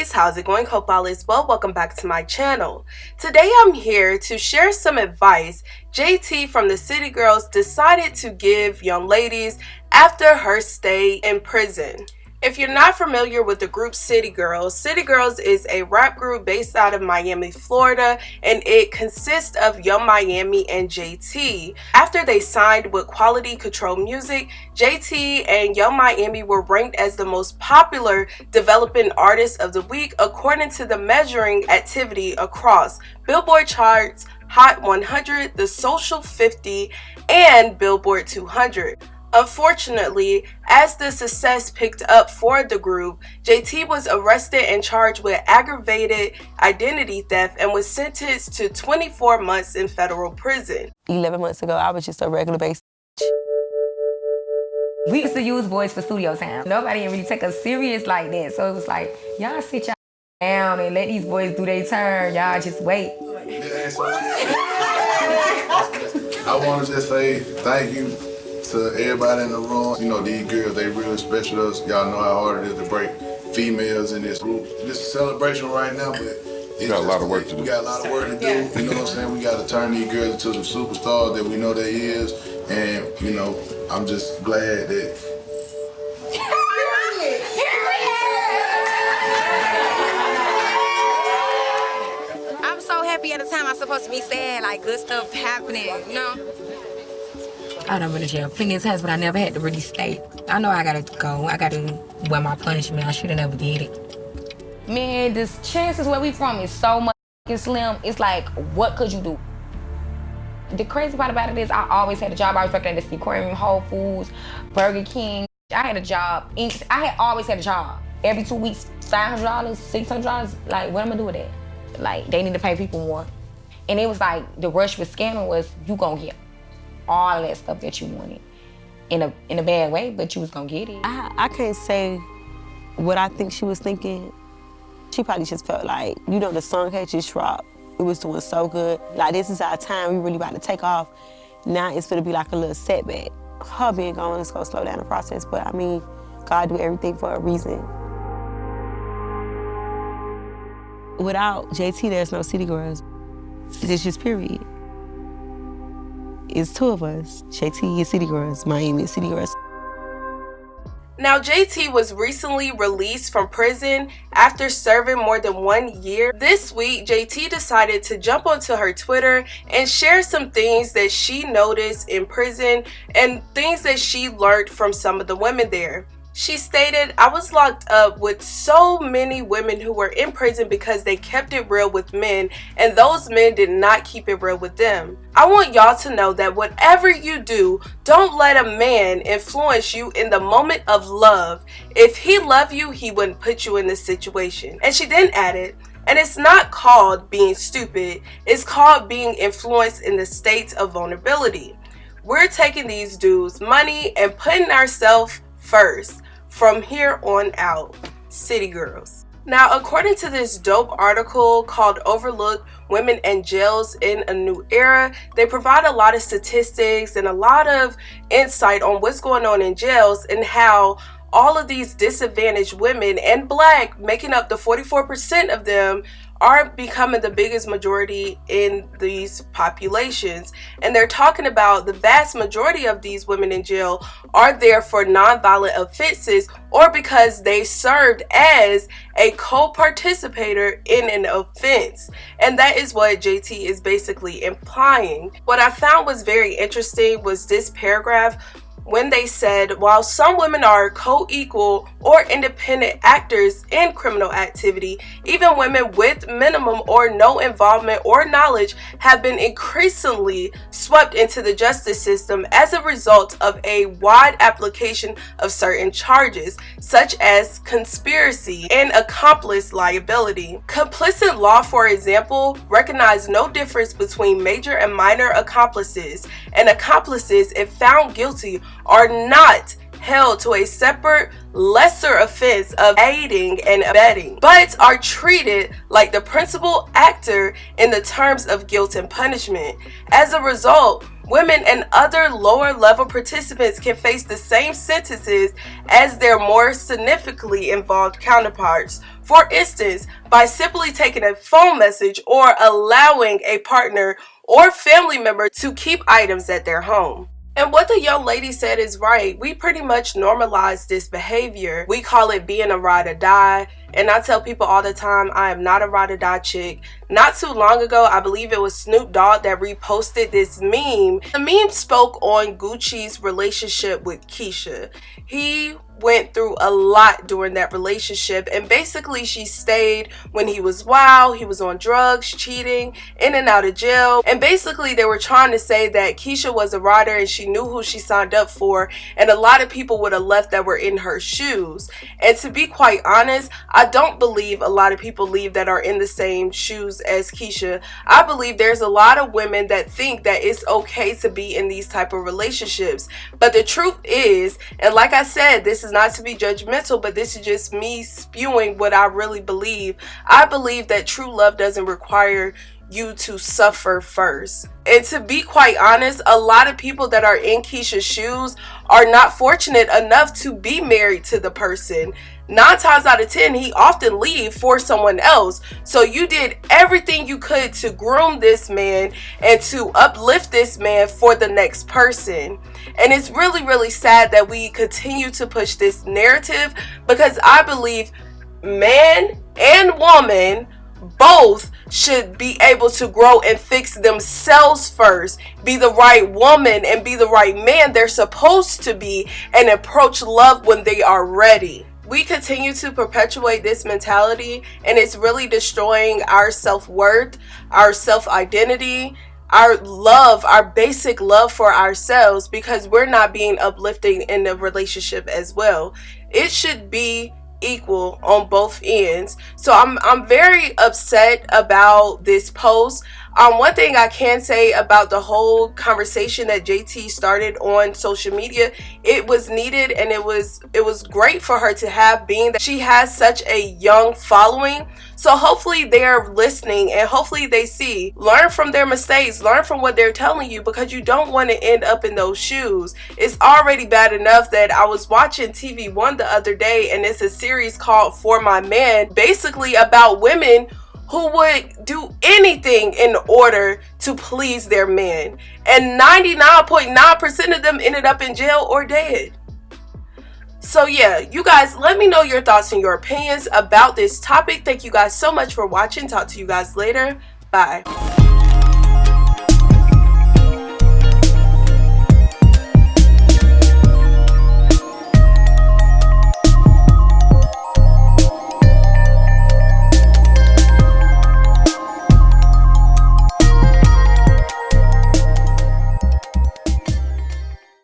ladies, how's it going? Hope all is well. Welcome back to my channel. Today I'm here to share some advice JT from the City Girls decided to give young ladies after her stay in prison. If you're not familiar with the group City Girls is a rap group based out of Miami, Florida, and it consists of Young Miami and JT. After they signed with Quality Control Music, JT and Young Miami were ranked as the most popular developing artists of the week according to the measuring activity across Billboard charts, Hot 100, the Social 50, and Billboard 200. Unfortunately, as the success picked up for the group, JT was arrested and charged with aggravated identity theft and was sentenced to 24 months in federal prison. 11 months ago, I was just a regular base. We used to use boys for studio time. Nobody didn't really take us serious like that. So it was like, y'all sit y'all down and let these boys do their turn. Y'all just wait. I want to just say thank you to everybody in the room. You know, these girls, they really special to us. Y'all know how hard it is to break females in this group. This is a celebration right now, but we got a lot of work to do. We got a lot of work to do. You know what I'm saying? We got to turn these girls into some superstars that we know they is. And, you know, I'm just glad that I'm so happy at the time I'm supposed to be sad, like good stuff happening, you know? I done been to jail plenty of times, but I never had to really stay. I know I gotta go. I gotta wear my punishment. I should've never did it. Man, the chances where we from is so much slim. It's like, what could you do? The crazy part about it is I always had a job. I was working at the aquarium, Whole Foods, Burger King. I had a job. I had always had a job. Every 2 weeks, $500, $600. Like, what am I gonna do with that? Like, they need to pay people more. And it was like, the rush with scamming was, you gonna get all that stuff that you wanted in a bad way, but you was gonna get it. I can't say what I think she was thinking. She probably just felt like, you know, the song had just dropped. It was doing so good. Like, this is our time, we really about to take off. Now it's gonna be like a little setback. Her being gone is gonna slow down the process, but I mean, God do everything for a reason. Without JT, there's no City Girls. It's just period. It's two of us. JT is City Girls, Miami is City Girls. Now, JT was recently released from prison after serving more than 1 year. This week, JT decided to jump onto her Twitter and share some things that she noticed in prison and things that she learned from some of the women there. She stated, "I was locked up with so many women who were in prison because they kept it real with men, and those men did not keep it real with them. I want y'all to know that whatever you do, don't let a man influence you in the moment of love. If he loved you, he wouldn't put you in this situation." And she then added, "And it's not called being stupid, it's called being influenced in the state of vulnerability. We're taking these dudes' money and putting ourselves first. From here on out, City Girls." Now, according to this dope article called Overlooked Women and Jails in a New Era, they provide a lot of statistics and a lot of insight on what's going on in jails and how all of these disadvantaged women and Black, making up the 44% of them, are becoming the biggest majority in these populations. And they're talking about the vast majority of these women in jail are there for nonviolent offenses or because they served as a co-participator in an offense. And that is what JT is basically implying. What I found was very interesting was this paragraph when they said, while some women are co-equal or independent actors in criminal activity, even women with minimum or no involvement or knowledge have been increasingly swept into the justice system as a result of a wide application of certain charges, such as conspiracy and accomplice liability. Complicit law, for example, recognizes no difference between major and minor accomplices, and accomplices, if found guilty, are not held to a separate lesser offense of aiding and abetting, but are treated like the principal actor in the terms of guilt and punishment. As a result, women and other lower level participants can face the same sentences as their more significantly involved counterparts. For instance, by simply taking a phone message or allowing a partner or family member to keep items at their home. And what the young lady said is right. We pretty much normalize this behavior. We call it being a ride or die. And I tell people all the time, I am not a ride or die chick. Not too long ago, I believe it was Snoop Dogg that reposted this meme. The meme spoke on Gucci's relationship with Keisha. He went through a lot during that relationship, and basically she stayed when he was wild, he was on drugs, cheating, in and out of jail, and basically they were trying to say that Keisha was a rider and she knew who she signed up for, and a lot of people would have left that were in her shoes. And to be quite honest, I don't believe a lot of people leave that are in the same shoes as Keisha. I believe there's a lot of women that think that it's okay to be in these type of relationships, but the truth is, and like I said, this is not to be judgmental, but this is just me spewing what I really believe. I believe that true love doesn't require you to suffer first. And to be quite honest, a lot of people that are in Keisha's shoes are not fortunate enough to be married to the person. 9 times out of 10, he often leaves for someone else. So you did everything you could to groom this man and to uplift this man for the next person. And it's really, really sad that we continue to push this narrative, because I believe man and woman both should be able to grow and fix themselves first, be the right woman and be the right man they're supposed to be, and approach love when they are ready. We continue to perpetuate this mentality, and it's really destroying our self-worth, our self-identity, our love, our basic love for ourselves, because we're not being uplifting in the relationship as well. It should be equal on both ends. So I'm very upset about this post. One thing I can say about the whole conversation that JT started on social media, it was needed, and it was great for her to have, being that she has such a young following. So hopefully they're listening, and hopefully they see, learn from their mistakes, learn from what they're telling you, because you don't want to end up in those shoes. It's already bad enough that I was watching TV1 the other day, and it's a series called For My Man, basically about women who would do anything in order to please their man. And 99.9% of them ended up in jail or dead. So yeah, you guys, let me know your thoughts and your opinions about this topic. Thank you guys so much for watching. Talk to you guys later. Bye.